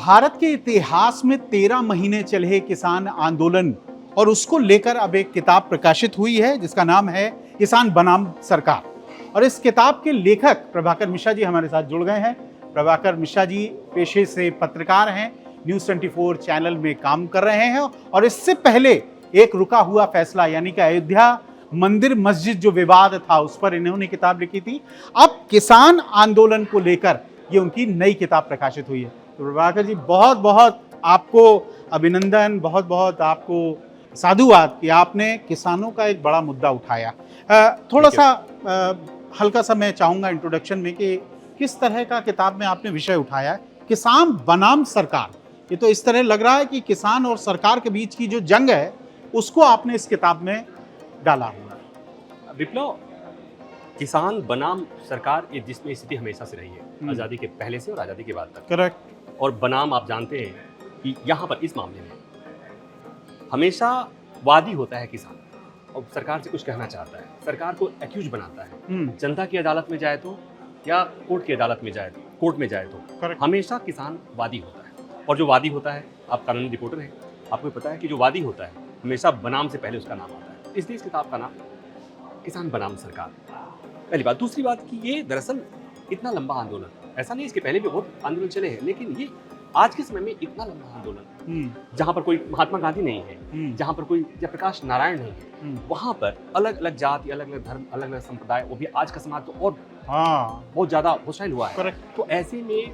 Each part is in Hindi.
भारत के इतिहास में 13 महीने चले किसान आंदोलन और उसको लेकर अब एक किताब प्रकाशित हुई है जिसका नाम है किसान बनाम सरकार। और इस किताब के लेखक प्रभाकर मिश्रा जी हमारे साथ जुड़ गए हैं। प्रभाकर मिश्रा जी पेशे से पत्रकार हैं, न्यूज़ 24 चैनल में काम कर रहे हैं और इससे पहले एक रुका हुआ फैसला यानी कि अयोध्या मंदिर मस्जिद जो विवाद था उस पर इन्होंने किताब लिखी थी। अब किसान आंदोलन को लेकर ये उनकी नई किताब प्रकाशित हुई है। तो प्रभाकर जी बहुत बहुत आपको अभिनंदन, बहुत बहुत आपको साधुवाद कि आपने किसानों का एक बड़ा मुद्दा उठाया। थोड़ा सा हल्का सा मैं चाहूँगा इंट्रोडक्शन में कि किस तरह का किताब में आपने विषय उठाया है, किसान बनाम सरकार। ये तो इस तरह लग रहा है कि किसान और सरकार के बीच की जो जंग है उसको आपने इस किताब में डाला हुआ है। विप्लव, किसान बनाम सरकार ये जिसमें स्थिति हमेशा से रही है, आज़ादी के पहले से और आज़ादी के बाद तक। करेक्ट। और बनाम आप जानते हैं कि यहाँ पर इस मामले में हमेशा वादी होता है किसान और सरकार से कुछ कहना चाहता है, सरकार को एक्यूज बनाता है। जनता की अदालत में जाए तो या कोर्ट की अदालत में जाए तो, कोर्ट में जाए तो हमेशा किसान वादी होता है। और जो वादी होता है, आप कानूनी रिपोर्टर हैं, आपको पता है कि जो वादी होता है हमेशा बनाम से पहले उसका नाम आता है। इसलिए इस किताब का नाम किसान बनाम सरकार। पहली बात। दूसरी बात कि ये दरअसल इतना लंबा आंदोलन, ऐसा नहीं इसके पहले भी बहुत आंदोलन चले हैं, लेकिन ये आज के समय में इतना लंबा आंदोलन जहाँ पर कोई महात्मा गांधी नहीं है, जहाँ पर कोई जयप्रकाश नारायण नहीं है, वहाँ पर अलग अलग जाति, अलग अलग धर्म, अलग अलग संप्रदाय, वो भी आज का समाज तो और बहुत ज्यादा होशाइल हुआ है। तो ऐसे में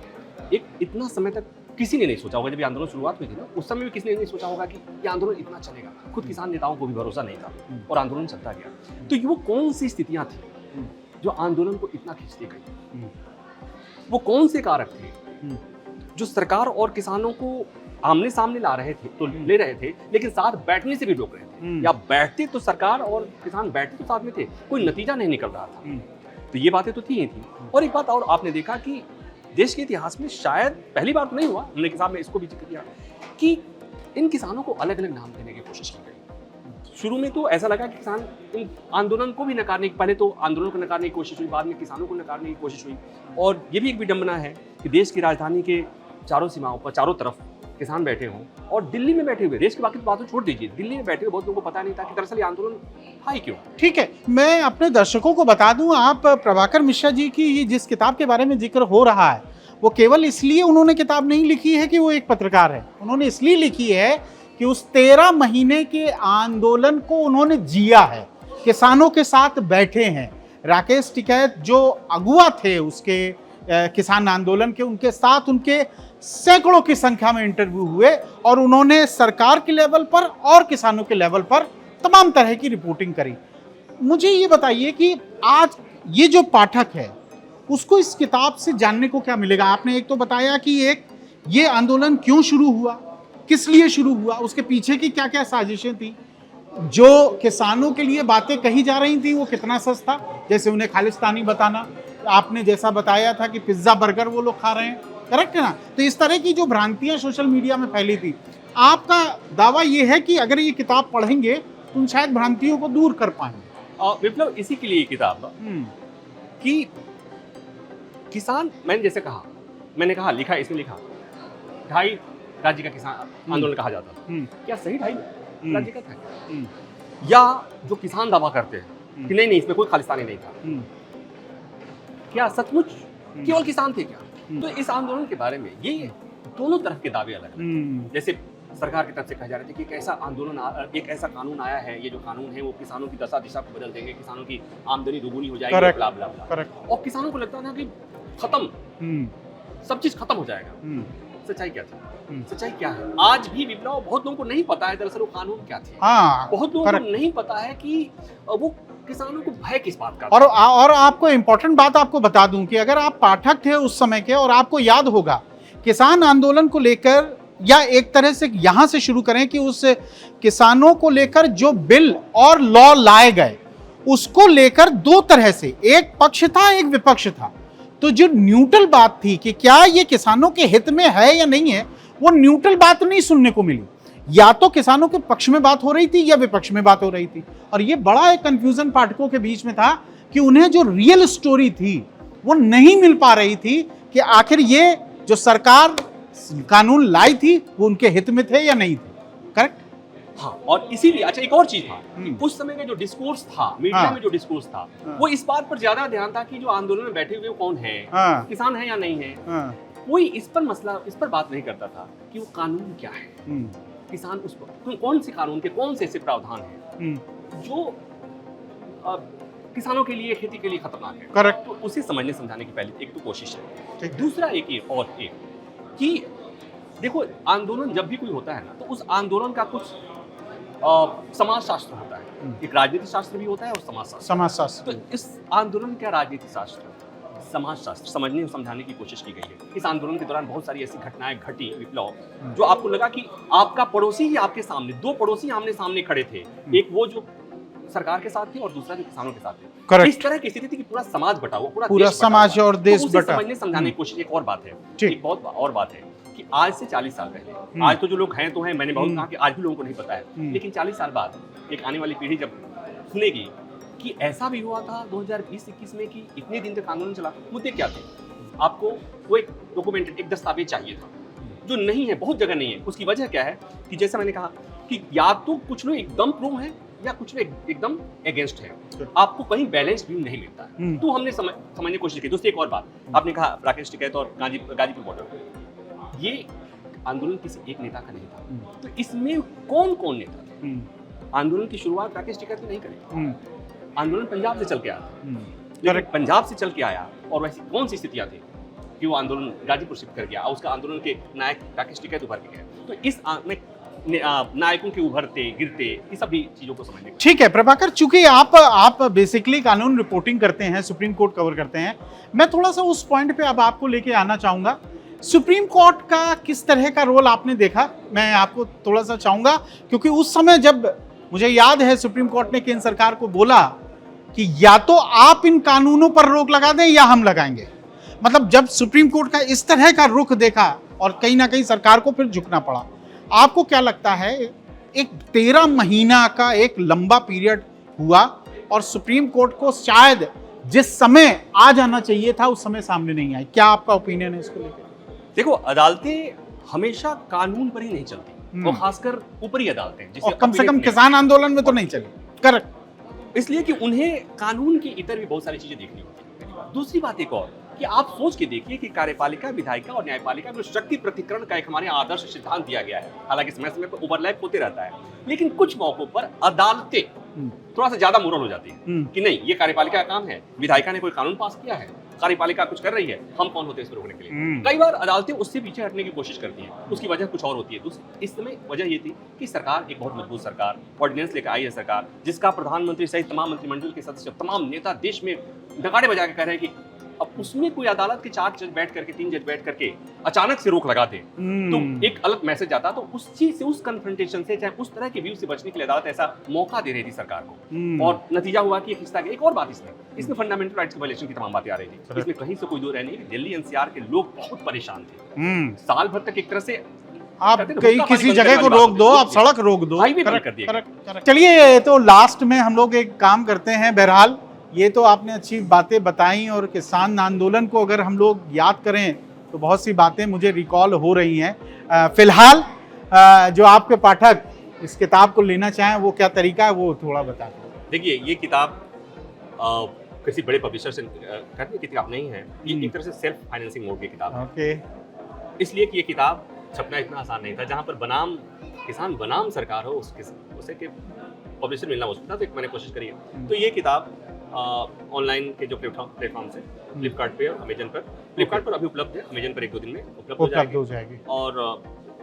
एक इतना समय तक किसी ने नहीं सोचा होगा, जब ये आंदोलन शुरुआत हुई थी ना, उस समय भी किसी ने नहीं सोचा होगा कि ये आंदोलन इतना चलेगा। खुद किसान नेताओं को भी भरोसा नहीं था और आंदोलन चलता गया। तो वो कौन सी स्थितियां थी जो आंदोलन को इतना खींचती गई? वो कौन से कारक थे जो सरकार और किसानों को आमने सामने ला रहे थे, तो ले रहे थे, लेकिन साथ बैठने से भी रोक रहे थे? या बैठते तो सरकार और किसान बैठते तो साथ में थे, कोई नतीजा नहीं निकल रहा था। तो ये बातें तो थी ही थी। और एक बात और आपने देखा कि देश के इतिहास में शायद पहली बार तो नहीं हुआ, हमने किताब में इसको भी जिक्र किया कि इन किसानों को अलग अलग नाम देने की कोशिश की गई। शुरू में तो ऐसा लगा कि किसान इन आंदोलन को भी नकारने की, पहले तो आंदोलन को नकारने की कोशिश हुई, बाद में किसानों को नकारने की कोशिश हुई। और ये भी एक विडंबना है कि देश की राजधानी के चारों सीमाओं पर चारों तरफ किसान बैठे हों और दिल्ली में बैठे हुए, देश की बाकी बातों छोड़ दीजिए, दिल्ली में बैठे हुए बहुत लोगों को पता नहीं था कि दरअसल ये आंदोलन था ही क्यों। ठीक है, मैं अपने दर्शकों को बता दूं, आप प्रभाकर मिश्रा जी की ये जिस किताब के बारे में जिक्र हो रहा है वो केवल इसलिए उन्होंने किताब नहीं लिखी है कि वो एक पत्रकार है। उन्होंने इसलिए लिखी है कि उस 13 महीने के आंदोलन को उन्होंने जिया है, किसानों के साथ बैठे हैं। राकेश टिकैत जो अगुआ थे उसके किसान आंदोलन के, उनके साथ उनके सैकड़ों की संख्या में इंटरव्यू हुए और उन्होंने सरकार के लेवल पर और किसानों के लेवल पर तमाम तरह की रिपोर्टिंग करी। मुझे ये बताइए कि आज ये जो पाठक है उसको इस किताब से जानने को क्या मिलेगा? आपने एक तो बताया कि ये आंदोलन क्यों शुरू हुआ, किस लिए शुरू हुआ, उसके पीछे की क्या क्या साजिशें थी, जो किसानों के लिए बातें कही जा रही थी वो कितना सच था, जैसे उन्हें खालिस्तानी बताना, आपने जैसा बताया था कि पिज्जा बर्गर वो लोग खा रहे हैं, करेक्ट है ना? तो इस तरह की जो भ्रांतियां सोशल मीडिया में फैली थी, आपका दावा ये है कि अगर ये किताब पढ़ेंगे तो उन शायद भ्रांतियों को दूर कर पाएंगे। विप्लव, इसी के लिए किताब कि किसान, मैंने कहा लिखा, इसमें लिखा 2.5 राज्य का किसान आंदोलन कहा जाता था। क्या सही 2.5 राज्य का था? या जो किसान दावा करते हैं कि नहीं इसमें कोई खालिस्तानी नहीं था, क्या सचमुच केवल किसान थे क्या? तो इस आंदोलन के बारे में ये दोनों तरफ के दावे अलग हैं। जैसे सरकार की तरफ से कहा जा रहा था कि एक ऐसा आंदोलन, एक ऐसा कानून आया है, ये जो कानून है वो किसानों की दशा दिशा को बदल देंगे, किसानों की आमदनी दोगुनी हो जाएगी, ब्ला ब्ला ब्ला। और किसानों को लगता था कि खत्म, सब चीज खत्म हो जाएगा। सच्चाई क्या थी? सच्चाई क्या है? आज भी विप्लव बहुत लोगों को नहीं पता है दरअसल वो कानून क्या थे। बहुत लोगों को नहीं पता है कि वो किसानों को भय किस बात का। और आपको इम्पोर्टेंट बात आपको बता दूं कि अगर आप पाठक थे उस समय के और आपको याद होगा किसान आंदोलन को लेकर, या एक तरह से यहां से शुरू करें कि उस किसानों को लेकर जो बिल और लॉ लाए गए उसको लेकर दो तरह से, एक पक्ष था एक विपक्ष था। तो जो न्यूट्रल बात थी कि क्या ये किसानों के हित में है या नहीं है, वो न्यूट्रल बात नहीं सुनने को मिली। या तो किसानों के पक्ष में बात हो रही थी या विपक्ष में बात हो रही थी। और ये बड़ा एक कंफ्यूजन पाठकों के बीच में था कि उन्हें जो रियल स्टोरी थी वो नहीं मिल पा रही थी कि आखिर ये जो सरकार कानून लाई थी वो उनके हित में थे या नहीं थे, करेक्ट? हाँ, और इसीलिए अच्छा एक और चीज था कि हम्म। उस समय का जो डिस्कोर्स था, मीडिया हाँ। में जो डिस्कोर्स था, हाँ। वो इस बात पर ज्यादा ध्यान था कि जो आंदोलन में बैठे हुए वो कौन है, हाँ। किसान है या नहीं है। हाँ। कोई इस पर बात नहीं करता था कि वो कानून क्या है, किसान उस पर कौन से कानून के कौन से ऐसे प्रावधान हैं जो किसानों के लिए, खेती के लिए खतरनाक है। करेक्ट। तो उसे समझने समझाने की पहले एक तो कोशिश है। ठीक। दूसरा एक कि देखो, आंदोलन जब भी कोई होता है ना, तो उस आंदोलन का कुछ समाजशास्त्र होता है, एक राजनीति शास्त्र भी होता है और समाजशास्त्र। तो इस आंदोलन का राजनीति शास्त्र, समाजशास्त्र समझने और समझाने की कोशिश की गई है। इस आंदोलन के दौरान बहुत सारी ऐसी घटनाएं घटी, विप्लव, जो आपको लगा कि आपका पड़ोसी ही आपके सामने, दो पड़ोसी आमने सामने खड़े थे, एक वो जो सरकार के साथ थे और दूसरा जो किसानों के साथ थे। Correct. इस तरह की स्थिति थी कि पूरा समाज बटा हुआ, पूरा पूरा देश बटा समाज हुआ। और देश तो उसे बटा। समझने समझाने की कोशिश। एक और बात है, ठीक। एक बहुत और बात है कि आज से 40 साल पहले, आज तो जो लोग हैं तो हैं, मैंने बहुत कहा कि आज भी लोगों को नहीं पता है, लेकिन 40 साल बाद एक आने वाली पीढ़ी जब सुनेगी कि ऐसा भी हुआ था 2020-21 में कि इतने दिन तक आंदोलन चला, मुद्दे क्या थे, आपको वो एक डॉक्यूमेंटेड, एक दस्तावेज चाहिए था, जो नहीं है, बहुत जगह नहीं है। उसकी वजह क्या है कि जैसे मैंने कहा कि या तो कुछ लोग एकदम प्रो हैं या कुछ लोग एकदम अगेंस्ट है, आपको कहीं बैलेंस व्यू नहीं मिलता है। तो हमने समझने की कोशिश की। दूसरी एक और बात, आपने कहा राकेश टिकैत और गाजीपुर बॉर्डर, ये आंदोलन किसी एक नेता का नहीं था। तो इसमें कौन कौन नेता थे? आंदोलन की शुरुआत राकेश टिकैत ने नहीं करी, आंदोलन पंजाब से चल के आया, लेकिन पंजाब से चल के आया और वैसी कौन सी स्थितियां थी कि वो आंदोलन गाजीपुर शिफ्ट कर गया और उसका आंदोलन के नायक राकेश टिकैत उभर के गए। तो इस नायकों के उभरते गिरते, ये सभी चीजों को समझने। ठीक है प्रभाकर, चूंकि आप बेसिकली कानून रिपोर्टिंग करते हैं, सुप्रीम कोर्ट कवर करते हैं, मैं थोड़ा सा उस पॉइंट पे अब आपको लेके आना चाहूंगा। सुप्रीम कोर्ट का किस तरह का रोल आपने देखा, मैं आपको थोड़ा सा चाहूंगा, क्योंकि उस समय जब मुझे याद है सुप्रीम कोर्ट ने केंद्र सरकार को बोला कि या तो आप इन कानूनों पर रोक लगा दें या हम लगाएंगे। मतलब जब सुप्रीम कोर्ट का इस तरह का रुख देखा और कहीं ना कहीं सरकार को फिर झुकना पड़ा, आपको क्या लगता है, एक 13 महीना का एक लंबा पीरियड हुआ और सुप्रीम कोर्ट को शायद जिस समय आ जाना चाहिए था उस समय सामने नहीं आई, क्या आपका ओपिनियन है इसको लेकर? देखो, अदालतें हमेशा कानून पर ही नहीं चलती, वो खासकर ऊपरी अदालतें, और कम से कम किसान आंदोलन में तो नहीं चली। करेक्ट। इसलिए कि उन्हें कानून के इतर भी बहुत सारी चीजें देखनी होती है। दूसरी बात एक और कि आप सोच के देखिए कि कार्यपालिका, विधायिका और न्यायपालिका में शक्ति प्रतिकरण का एक हमारे आदर्श सिद्धांत दिया गया है। हालांकि समय समय पर ओवरलैप होते रहता है, लेकिन कुछ मौकों पर अदालतें थोड़ा सा ज्यादा मोरल हो जाती है कि नहीं, ये कार्यपालिका का काम है, विधायिका ने कोई कानून पास किया है, कार्यपालिका कुछ कर रही है, हम कौन होते हैं इसको रोकने के लिए। कई बार अदालतें उससे पीछे हटने की कोशिश करती हैं, उसकी वजह कुछ और होती है। इस समय वजह ये थी कि सरकार एक बहुत मजबूत सरकार, ऑर्डिनेंस लेकर आई है सरकार, जिसका प्रधानमंत्री सहित तमाम मंत्रिमंडल के सदस्य, तमाम नेता देश में नगाड़े बजा के कह रहे हैं कि अब उसमें कोई अदालत के 4 जज बैठ करके, 3 जज बैठ करके अचानक से रोक लगा दे तो एक अलग मैसेज आता। तो उस चीज से, उस कन्फ्रंटेशन से, चाहे उस तरह के व्यू से बचने के लिए अदालत ऐसा मौका दे रही थी सरकार को, और नतीजा हुआ कि एक और बात इसमें फंडामेंटल राइट्स के वायलेशन की तमाम बातें आ रही थी। इसमें कहीं से कोई दो रह नहीं कि दिल्ली एनसीआर के लोग बहुत परेशान थे, साल भर तक एक तरह से आप कहीं किसी जगह को रोक दो, आप सड़क रोक दो, करेक्ट। चलिए, तो लास्ट में हम लोग एक काम करते हैं। बहरहाल ये तो आपने अच्छी बातें बताई, और किसान आंदोलन को अगर हम लोग याद करें तो बहुत सी बातें मुझे रिकॉल हो रही हैं। फिलहाल जो आपके पाठक इस किताब को लेना चाहें, वो क्या तरीका है वो थोड़ा बता दें। देखिए, ये किताब किसी बड़े पब्लिशर से करने की किताब नहीं है, ये एक तरह से सेल्फ फाइनेंसिंग मोड की किताब है। ओके। इसलिए कि ये किताब छपना इतना आसान नहीं था। जहाँ पर बनाम किसान बनाम सरकार हो, उसे के पब्लिशर मिलना मुश्किल था, तो एक मैंने कोशिश करी है। तो ये किताब ऑनलाइन के जो प्लेटफॉर्म से, फ्लिपकार्ट पे और अमेजन पर, फ्लिपकार्ट पर अभी उपलब्ध है, अमेजन पर 1-2 दिन में उपलब्ध हो जाएगी, और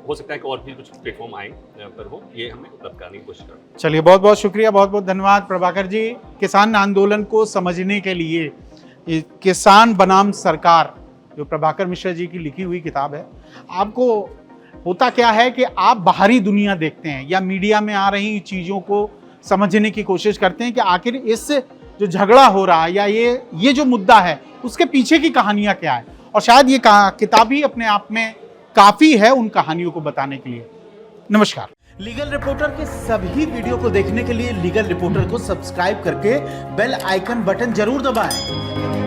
हो सकता है कि और भी कुछ प्लेटफॉर्म आए पर हो, ये हमें उपलब्ध करने की कोशिश करें। चलिए, बहुत बहुत शुक्रिया, बहुत बहुत धन्यवाद प्रभाकर जी। किसान आंदोलन को समझने के लिए किसान बनाम सरकार जो प्रभाकर मिश्रा जी की लिखी हुई किताब है, आपको होता क्या है कि आप बाहरी दुनिया देखते हैं या मीडिया में आ रही चीज़ों को समझने की कोशिश करते हैं कि आखिर इस जो झगड़ा हो रहा है या ये जो मुद्दा है उसके पीछे की कहानियां क्या है, और शायद ये किताब ही अपने आप में काफ़ी है उन कहानियों को बताने के लिए। नमस्कार। लीगल रिपोर्टर के सभी वीडियो को देखने के लिए लीगल रिपोर्टर को सब्सक्राइब करके बेल आइकन बटन जरूर दबाएं।